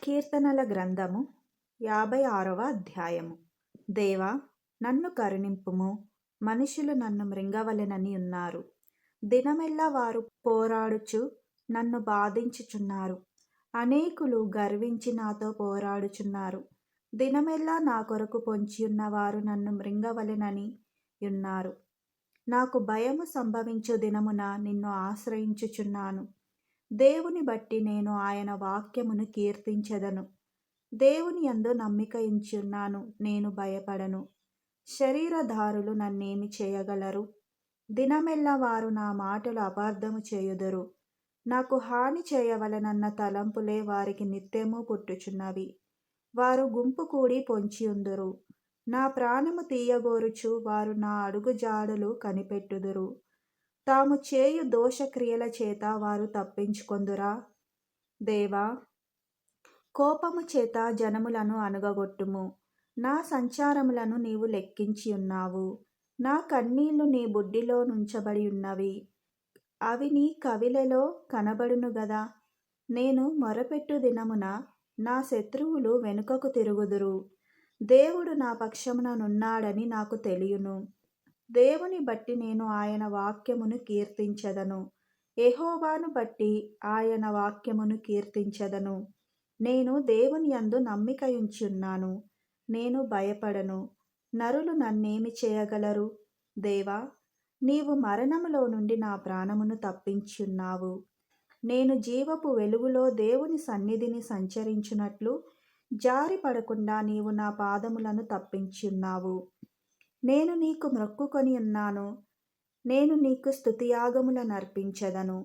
కీర్తనల గ్రంథము 56వ అధ్యాయము. దేవా, నన్ను కరుణింపుము. మనుషులు నన్ను మృంగవలెనని ఉన్నారు. దినమెల్లా వారు పోరాడుచు నన్ను బాధించుచున్నారు. అనేకులు గర్వించి నాతో పోరాడుచున్నారు. దినమెల్లా నా కొరకు పొంచియున్న వారు నన్ను మృంగవలెనని యున్నారు. నాకు భయము సంభవించు దినమున నిన్ను ఆశ్రయించుచున్నాను. దేవుని బట్టి నేను ఆయన వాక్యమును కీర్తించెదను. దేవుని యందు నమ్మిక ఉంచున్నాను, నేను భయపడను. శరీరధారులు నన్నేమి చేయగలరు? దినమెల్లా వారు నా మాటలు అపార్థము చేయుదురు. నాకు హాని చేయవలనన్న తలంపులే వారికి నిత్యము పుట్టుచున్నవి. వారు గుంపు కూడి పొంచియుందురు. నా ప్రాణము తీయగోరుచు వారు నా అడుగుజాడలు కనిపెట్టుదురు. తాము చేయు దోషక్రియల చేత వారు తప్పించుకొందురా? దేవా, కోపము చేత జనములను అణగగొట్టుము. నా సంచారములను నీవు లెక్కించి ఉన్నావు. నా కన్నీళ్లు నీ బుడ్డిలో నుంచబడి ఉన్నవి. అవి నీ కవిలలో కనబడును గదా. నేను మొరపెట్టు దినమున నా శత్రువులు వెనుకకు తిరుగుదురు. దేవుడు నా పక్షమున నున్నాడని నాకు తెలియును. దేవుని బట్టి నేను ఆయన వాక్యమును కీర్తించెదను. యెహోవాను బట్టి ఆయన వాక్యమును కీర్తించెదను. నేను దేవుని యందు నమ్మిక ఉంచున్నాను, నేను భయపడను. నరులు నన్నేమి చేయగలరు? దేవా, నీవు మరణములో నుండి నా ప్రాణమును తప్పించున్నావు. నేను జీవపు వెలుగులో దేవుని సన్నిధిని సంచరించున్నట్లు జారిపడకుండా నీవు నా పాదములను తప్పించున్నావు. నేను నీకు మ్రొక్కుకొని ఉన్నాను. నేను నీకు స్తుతియాగములనర్పించెదను.